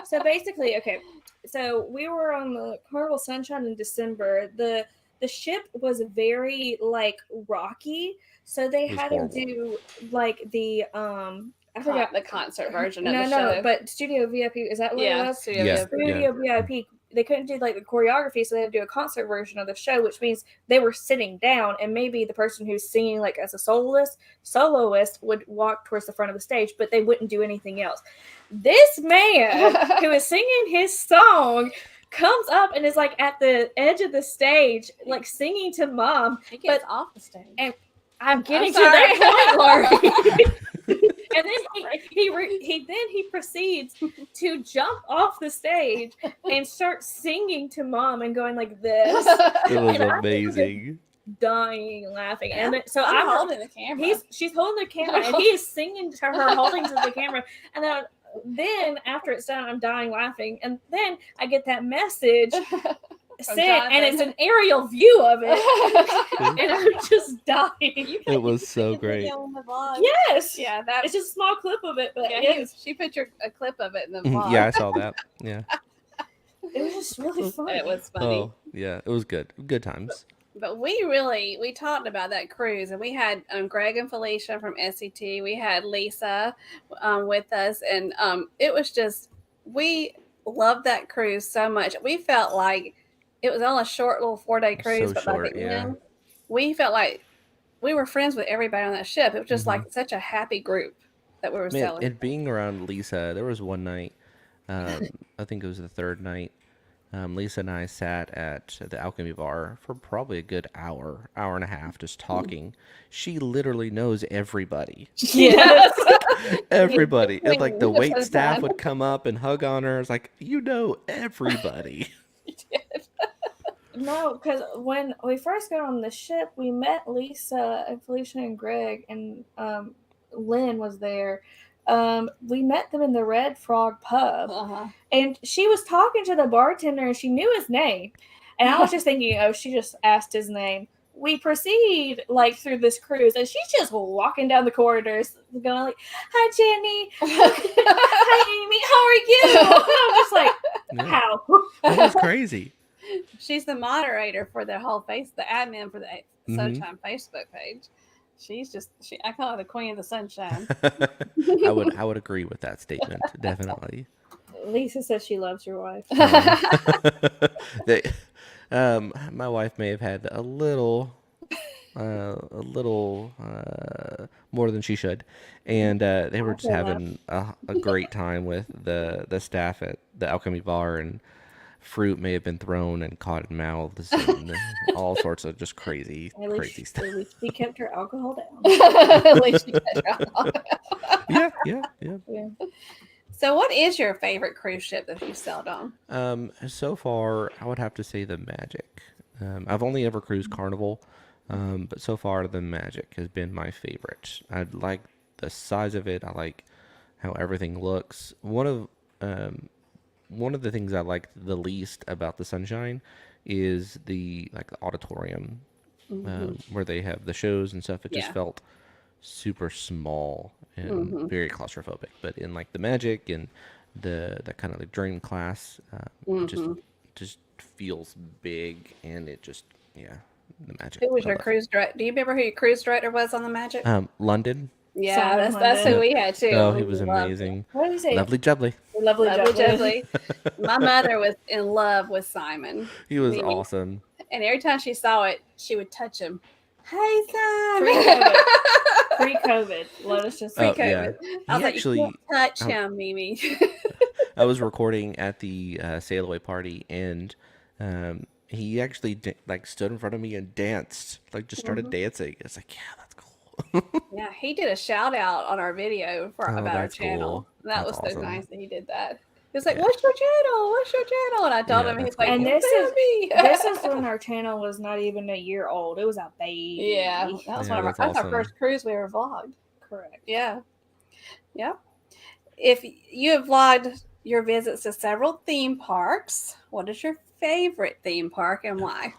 So basically, okay. So we were on the Carnival Sunshine in December. The ship was very like rocky, so they had to do like the I forgot the concert version of the show. No, but Studio VIP, is that what it was? Studio VIP. They couldn't do like the choreography, so they had to do a concert version of the show, which means they were sitting down, and maybe the person who's singing like as a soloist would walk towards the front of the stage, but they wouldn't do anything else. This man who is singing his song comes up and is like at the edge of the stage, like singing to Mom. He gets off the stage. And I'm getting to that point, Laurie. And then he proceeds to jump off the stage and start singing to Mom and going like this. It was amazing. Dying laughing. Yeah. And so I'm holding the camera. She's holding the camera and he is singing to her, holding to the camera. And then after it's done, I'm dying laughing. And then I get that message sent, and it's an aerial view of it. And I'm just dying. It was so great. Yes. Yeah, it's just a small clip of it, but she put a clip of it in the vlog. Yeah, I saw that. Yeah. It was just really fun. It was funny. Oh, yeah, it was good. Good times. But we talked about that cruise, and we had Greg and Felicia from SET. We had Lisa with us, and it was just, we loved that cruise so much. We felt like it was on a short little 4-day cruise, but by the end, we felt like we were friends with everybody on that ship. It was just like such a happy group that we were sailing. And being around Lisa, there was one night, I think it was the third night, Lisa and I sat at the Alchemy Bar for probably a good hour and a half just talking. She literally knows everybody. Yes. Everybody. And like the wait staff would come up and hug on her. It's like, you know everybody. No, because when we first got on the ship, we met Lisa and Felicia and Greg, and Lynn was there. We met them in the Red Frog pub, and she was talking to the bartender, and she knew his name. And I was just thinking, oh, she just asked his name. We proceed like through this cruise, and she's just walking down the corridors, going like, "Hi, Jenny. Hi, Amy. How are you?" I'm just like, how? That was crazy. She's the moderator for the whole the admin for the Sunshine Facebook page. I call her the Queen of the Sunshine. I would agree with that statement, definitely. Lisa says she loves your wife. My wife may have had a little more than she should, and they were just having a great time with the staff at the Alchemy Bar, and fruit may have been thrown and caught in mouths and all sorts of just crazy stuff. At least we kept her alcohol down. At least she kept her alcohol down. Yeah. So what is your favorite cruise ship that you've sailed on? So far, I would have to say the Magic. I've only ever cruised Carnival, but so far the Magic has been my favorite. I like the size of it. I like how everything looks. One of the things I liked the least about the Sunshine is the auditorium where they have the shows and stuff. It just felt super small and very claustrophobic. But in the Magic and the kind of dream class, it just feels big, and it just the Magic. Who was your cruise director? Do you remember who your cruise director was on the Magic? London. Yeah, that's who we had too. Oh, he was amazing. What did he say? Lovely jubbly. Lovely jubbly. My mother was in love with Simon. He was awesome. And every time she saw it, she would touch him. Hey, Simon. Pre-COVID. Let us just pre-COVID. Yeah. I was like, you can't touch him, Mimi. I was recording at the sail away party, and he actually stood in front of me and danced, just started dancing. It's like, yeah, that's cool. Yeah, he did a shout out on our video about our channel. Cool. That that's was awesome. So nice that he did that. He was like, "What's your channel? What's your channel?" And I told him, he's cool. like, "And this is when our channel was not even a year old. It was a baby." Yeah, that was that's our first cruise we ever vlogged. Correct. Yeah. If you have vlogged your visits to several theme parks, what is your favorite theme park and why?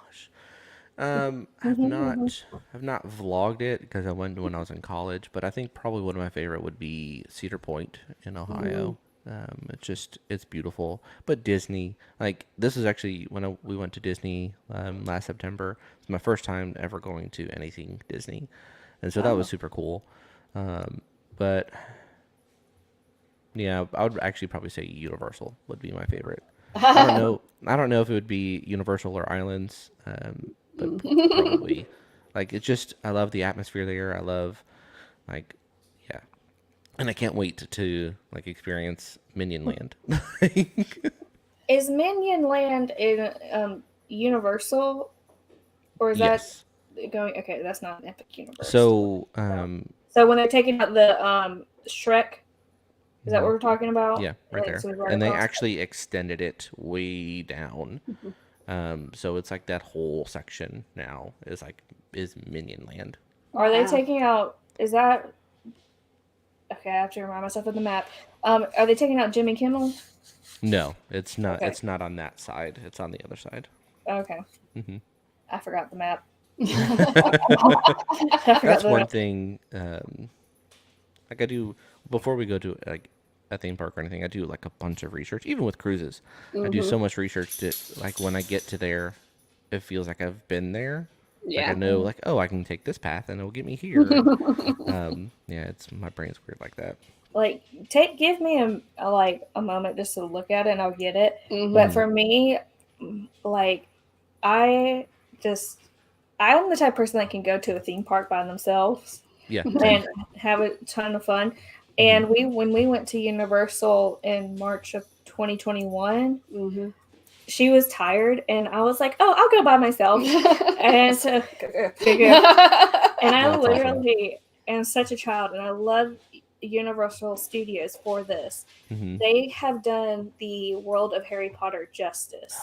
I've not vlogged it because I went when I was in college, but I think probably one of my favorite would be Cedar Point in Ohio. It's beautiful. But Disney, this is actually when we went to Disney last September. It's my first time ever going to anything Disney, and so that was super cool. But yeah, I would actually probably say Universal would be my favorite. I don't know if it would be Universal or Islands, but probably I love the atmosphere there. I love and I can't wait to experience Minion Land. Is Minion Land in Universal, or is that going? Okay, that's not an Epic Universe. So when they're taking out the Shrek, is that what we're talking about? Yeah, right there. And they actually extended it way down. So it's that whole section now is Minion Land. Are they taking out? Is that? Okay, I have to remind myself of the map. Are they taking out Jimmy Kimmel? No, it's not. Okay. It's not on that side. It's on the other side. Okay. I forgot the map. That's one thing. I do before we go to a theme park or anything. I do a bunch of research, even with cruises. I do so much research that when I get to there, it feels like I've been there. Yeah. I know I can take this path and it'll get me here. It's my brain's weird like that. Give me a moment just to look at it and I'll get it. But for me, I'm the type of person that can go to a theme park by themselves. Yeah. And have a ton of fun. And when we went to Universal in March of 2021, she was tired, and I was like, "Oh, I'll go by myself." And so, and I literally am such a child, and I love Universal Studios for this. They have done the world of Harry Potter justice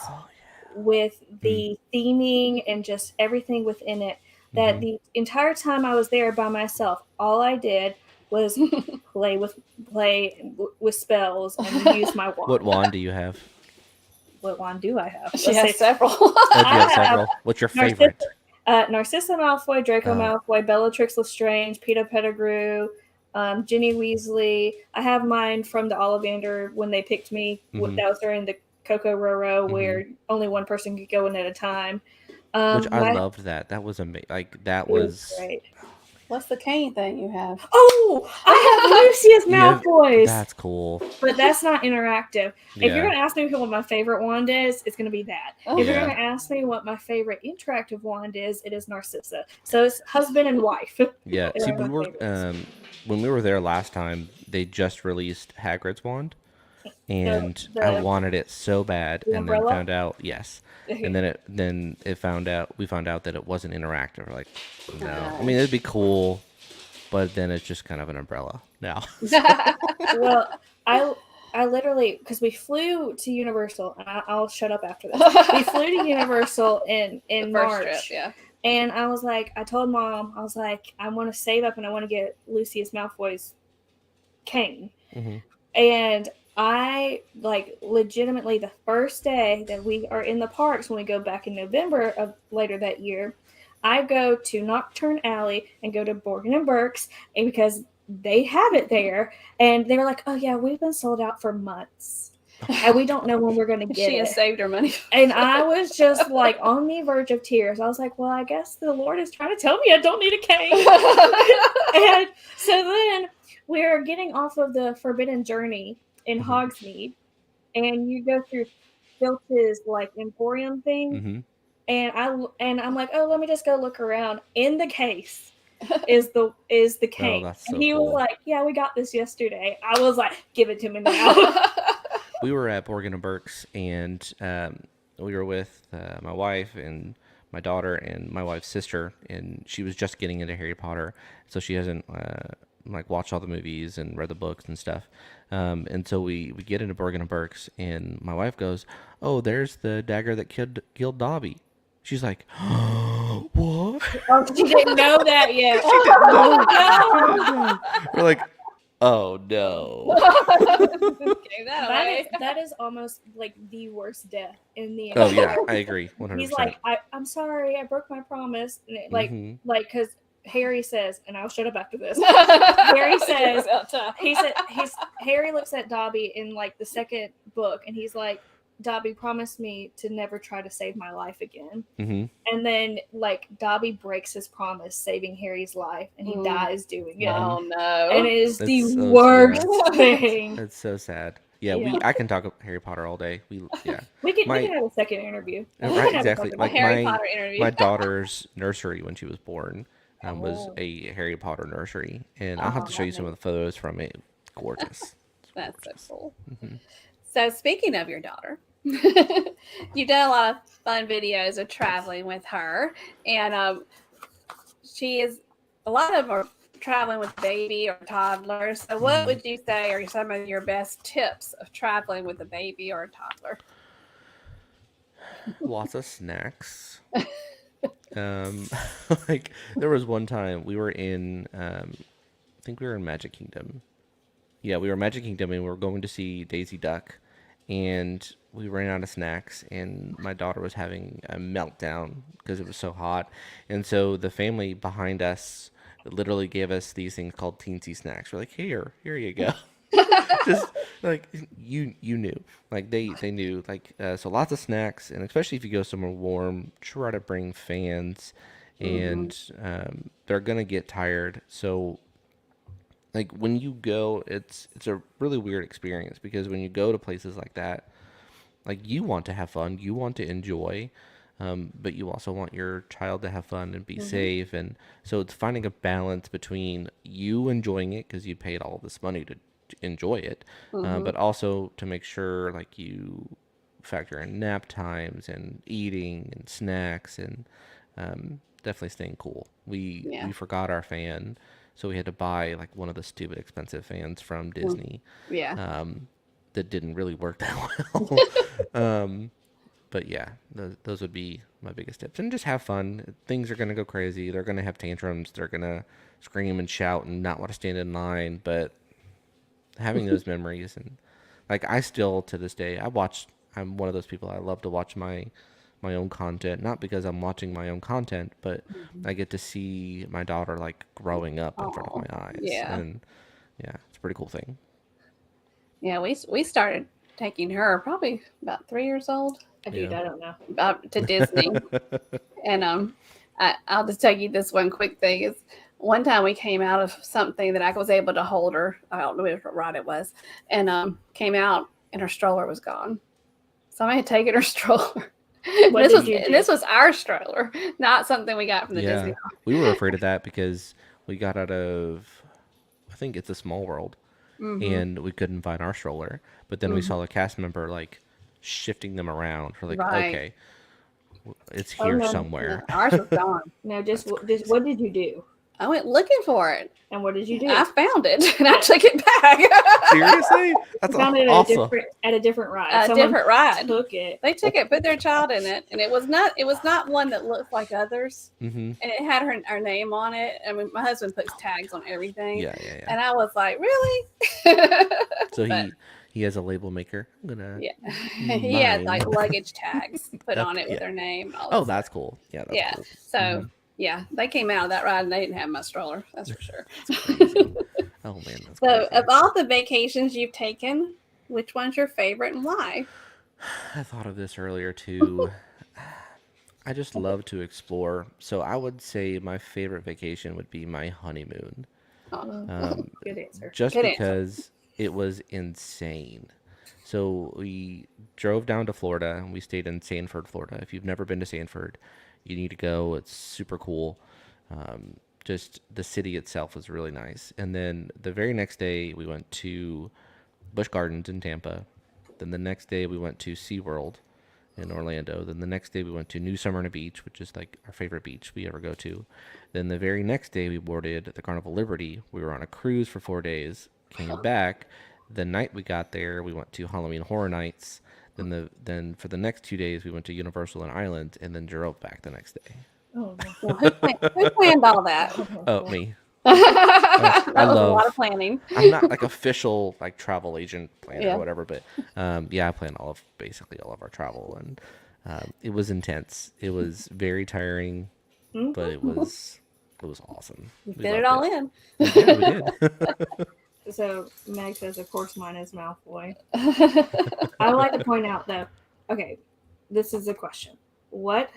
with the theming and just everything within it. That the entire time I was there by myself, all I did was play with spells and use my wand. What wand do you have? What wand do I have? She has several. Several. What's your favorite? Narcissa Malfoy, Draco Malfoy, Bellatrix Lestrange, Peeta Pettigrew, Ginny Weasley. I have mine from the Ollivander when they picked me. That was during the Coco Roro, where only one person could go in at a time. Which I loved that. That was amazing. That was great. What's the cane thing you have? Oh, I have Lucius Malfoy's. That's cool. But that's not interactive. Yeah. If you're going to ask me what my favorite wand is, it's going to be that. If you're going to ask me what my favorite interactive wand is, it is Narcissa. So it's husband and wife. Yeah. See, when we were there last time, they just released Hagrid's wand. And I wanted it so bad, and then found out and we found out that it wasn't interactive. We're like, no. I mean, it'd be cool, but then it's just kind of an umbrella now. Well, I literally, because we flew to Universal, and I'll shut up after this. We flew to Universal in March. Trip, and I was like, I told Mom, I was like, I want to save up and I want to get Lucius Malfoy's cane. And I legitimately the first day that we are in the parks when we go back in November of later that year, I go to Nocturne Alley and go to Borgin and Burke's, and because they have it there, and they were like, "Oh yeah, we've been sold out for months." and we don't know when we're going to get She has it. saved her money. And I was just like on the verge of tears. I was like, well, I guess the Lord is trying to tell me I don't need a cane. And so then we're getting off of the Forbidden Journey in Hogsmeade, and you go through Filch's like emporium thing, and I'm like, oh, let me just go look around. In the case is the cane, that's so and he cool. was like, yeah, we got this yesterday. I was like, give it to me now. We were at Borgin & Burke's, and we were with my wife and my daughter and my wife's sister, and she was just getting into Harry Potter, so she hasn't like watched all the movies and read the books and stuff. And so we get into Borgin & Burke's, and my wife goes, "Oh, there's the dagger that killed Dobby." She's like, "What?" Oh, she didn't know that yet. She didn't know. We're like, "Oh no." That is almost like the worst death in the Oh yeah, I agree. 100%. He's like, I'm sorry, I broke my promise. And like because Harry says, and I'll shut up after this. Harry says, Harry looks at Dobby in like the second book, and he's like, Dobby promised me to never try to save my life again. And then like Dobby breaks his promise, saving Harry's life, and he dies doing it. Oh no. And it is the worst thing. It's so sad. Yeah, I can talk about Harry Potter all day. We can have a second interview. Right, exactly. Like Harry Potter interview. My daughter's nursery when she was born was a Harry Potter nursery, and I'll have to show you some of the photos from it. Gorgeous. That's so cool. So speaking of your daughter, you've done a lot of fun videos of traveling with her, and she is a lot of them are traveling with baby or toddlers. So what would you say are some of your best tips of traveling with a baby or a toddler? Lots of snacks. Like there was one time we were in I think we were in Magic Kingdom. Yeah, we were in Magic Kingdom, and we were going to see Daisy Duck, and we ran out of snacks, and my daughter was having a meltdown because it was so hot. And so the family behind us literally gave us these things called teensy snacks. We're like, here you go. Just like you knew, like they knew, like so lots of snacks, and especially if you go somewhere warm, try to bring fans, and they're gonna get tired. So like when you go, it's a really weird experience, because when you go to places like that, like you want to have fun, you want to enjoy, but you also want your child to have fun and be safe. And so it's finding a balance between you enjoying it because you paid all this money to enjoy it, but also to make sure like you factor in nap times and eating and snacks, and definitely staying cool. We forgot our fan, so we had to buy like one of the stupid expensive fans from Disney. That didn't really work that well. But yeah, those would be my biggest tips. And just have fun. Things are going to go crazy. They're going to have tantrums. They're going to scream and shout and not want to stand in line. But having those memories, and like I still to this day, I'm one of those people. I love to watch my own content, not because I'm watching my own content, but I get to see my daughter like growing up in front of my eyes. And yeah, it's a pretty cool thing. Yeah, we started taking her probably about 3 years old. I don't know. To Disney. And I'll just tell you this one quick thing is one time we came out of something that I was able to hold her. I don't know what ride it was. And came out and her stroller was gone. So I had taken her stroller. This was our stroller, not something we got from the Disney. We were afraid of that because we got out of, I think it's a Small World, and we couldn't find our stroller. But then we saw a cast member like shifting them around. We're like, okay, it's here somewhere. No, ours was gone. No, just what did you do? I went looking for it. And what did you do? I found it and I took it back. Seriously? That's found it awesome. At a different ride. A different ride. Took it. They took it, put their child in it, and it was not one that looked like others. And it had her name on it. I mean, my husband puts tags on everything. Yeah. And I was like, really? So he has a label maker. I'm gonna. Yeah. He had like luggage tags put on it with their name. And all that's cool. Yeah. That's cool. So. Yeah, they came out of that ride and they didn't have my stroller. That's for sure. That's crazy. Oh man, that's so crazy. Of all the vacations you've taken, Which one's your favorite and why? I thought of this earlier too. I just love to explore. So I would say my favorite vacation would be my honeymoon. Good answer. Just Good answer. because it was insane. So we drove down to Florida and we stayed in Sanford, Florida. If you've never been to Sanford, you need to go. It's super cool. Just the city itself was really nice. And then the very next day, we went to Busch Gardens in Tampa. Then the next day, we went to SeaWorld in Orlando. Then the next day, we went to New Smyrna Beach, which is like our favorite beach we ever go to. Then the very next day, we boarded the Carnival Liberty. We were on a cruise for 4 days, came back. The night we got there, we went to Halloween Horror Nights. Then for the next 2 days, we went to Universal and Island, and then drove back the next day. Oh, Well, who planned all that? Oh, me. That I was a love. lot of planning. I'm not like official like travel agent planner Yeah. or whatever, but yeah, I plan basically all of our travel, and it was intense. It was very tiring, but it was awesome. You We fit it loved all in. Yeah, we did. So Meg says, of course, mine is Malfoy. I would like to point out, though, okay, this is a question. What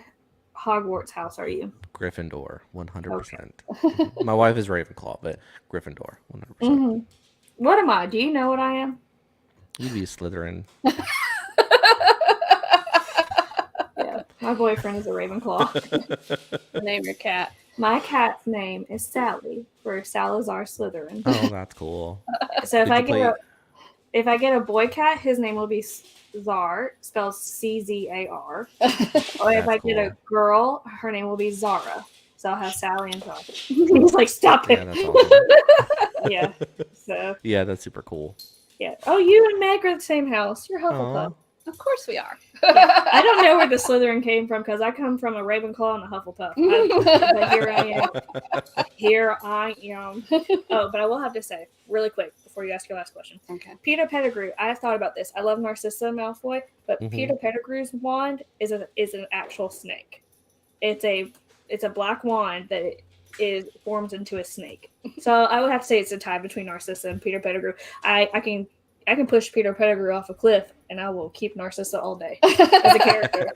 Hogwarts house are you? Gryffindor, 100%. My wife is Ravenclaw, but Gryffindor, 100%. Mm-hmm. What am I? Do you know what I am? You'd be Slytherin. Yeah, my boyfriend is a Ravenclaw. Name your cat. My cat's name is Sally for Salazar Slytherin. Oh, that's cool. So if Did I you get a boy cat, his name will be Zar, spelled Czar. Or if I get a girl, her name will be Zara. So I'll have Sally and Zara. He's like, stop Yeah, it. that's awesome. Yeah. So Yeah, that's super cool. yeah. Oh, you and Meg are the same house. You're Hufflepuff. Aw. Of course we are. I don't know where the Slytherin came from because I come from a Ravenclaw and a Hufflepuff. But here I am. Here I am. Oh, but I will have to say, really quick, before you ask your last question. Okay. Peter Pettigrew, I have thought about this. I love Narcissa Malfoy, but Peter Pettigrew's wand is an actual snake. It's a black wand that forms into a snake. So I would have to say it's a tie between Narcissa and Peter Pettigrew. I can push Peter Pettigrew off a cliff, and I will keep Narcissa all day as a character.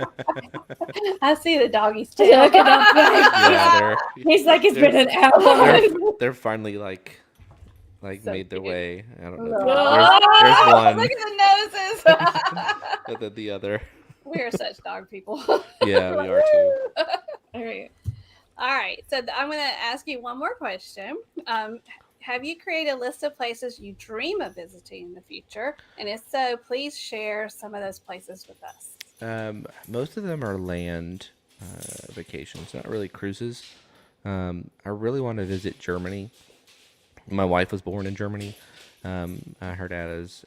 I see the doggy's So tail. look at that. Yeah, He's like, it's been an hour. they're finally like made their way. I don't know. Oh, There's one, Look at the noses. and then the other. We are such dog people. Yeah, we are too. All right. So I'm going to ask you one more question. Have you created a list of places you dream of visiting in the future? And if so, please share some of those places with us. Most of them are land vacations, not really cruises. I really want to visit Germany. My wife was born in Germany. Her dad is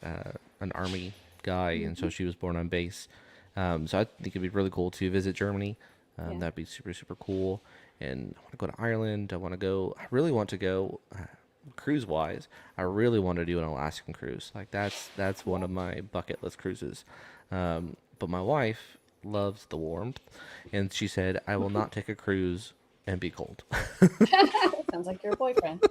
an army guy, and so she was born on base. So I think it'd be really cool to visit Germany. That'd be super, super cool. And I want to go to Ireland. I really want to go cruise wise. I really want to do an Alaskan cruise. Like that's one of my bucket list cruises. But my wife loves the warmth, and she said, I will not take a cruise and be cold. Sounds like your boyfriend.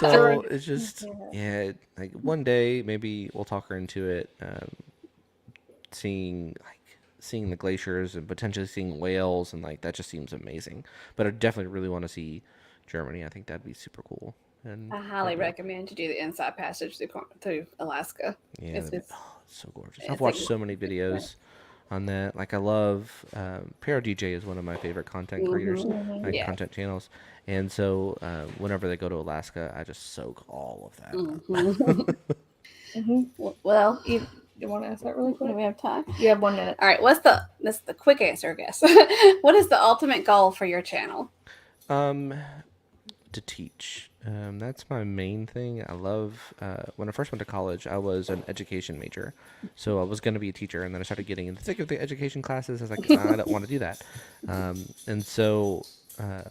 So it's just, yeah, like one day maybe we'll talk her into it, seeing the glaciers and potentially seeing whales, and like that just seems amazing. But I definitely really want to see Germany. I think that'd be super cool. And I highly recommend you do the inside passage through Alaska. yeah, It's so gorgeous. I've watched so many videos on that. Like I love PRDJ is one of my favorite content creators, content channels, and so whenever they go to Alaska, I just soak all of that. Well, You want to ask that really quick? do we have time? You have 1 minute. All right. This is the quick answer, I guess. What is the ultimate goal for your channel? To teach. That's my main thing. I love, when I first went to college, I was an education major. So I was going to be a teacher, and then I started getting into the thick of the education classes. I was like, I don't want to do that. And so I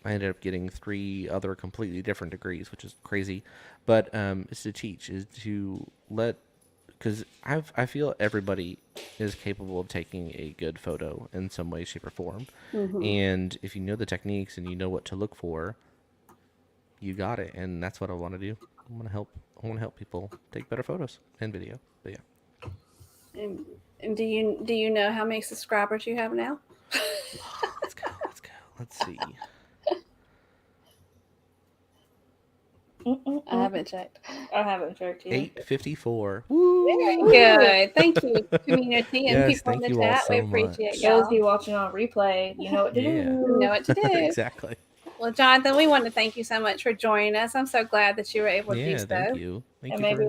ended up getting 3 other completely different degrees, which is crazy. But it's to teach, is to because I feel everybody is capable of taking a good photo in some way, shape, or form. And if you know the techniques and you know what to look for, you got it. And that's what I want to do. I want to help people take better photos and video. But yeah. And do you know how many subscribers you have now? Let's go. Let's see. I haven't checked. I haven't checked yet. 854. Very good. Thank you, community and Yes, people in thank the you all chat. so We appreciate much. y'all. Those of you watching on replay, you know what to do. You know what to do. Exactly. Well, Jonathan, we want to thank you so much for joining us. I'm so glad that you were able to do so. Thank you. And maybe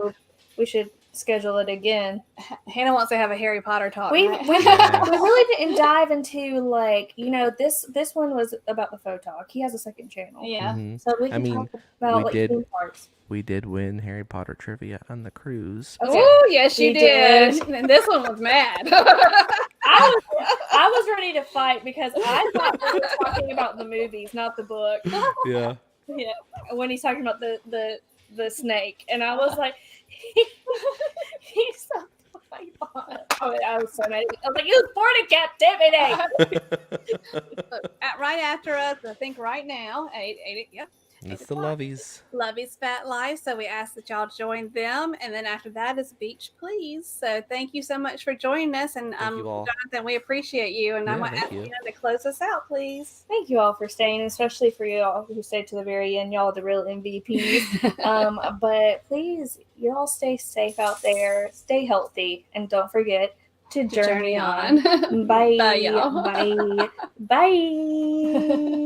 we should schedule it again. Hannah wants to have a Harry Potter talk. We really didn't dive into, like, you know, this one was about the Photog. He has a second channel. Yeah. Mm-hmm. So we can talk about theme parks. We did win Harry Potter trivia on the cruise. Okay. Oh, yes, you did. And this one was mad. I was ready to fight because I thought we were talking about the movies, not the book. Yeah. Yeah. When he's talking about the snake, and I was like, he's so. I was so mad. I was like, he was born in captivity. Right after us, I think right now, yep. It's the Lovies. Lovies Fat Life. So we ask that y'all join them. And then after that is Beach Please. So thank you so much for joining us. And Jonathan, we appreciate you. And I'm going to ask you to close us out, please. Thank you all for staying, especially for you all who stayed to the very end. Y'all are the real MVPs. But please, y'all stay safe out there. Stay healthy. And don't forget to journey on. Bye. Bye, y'all. Bye. Bye.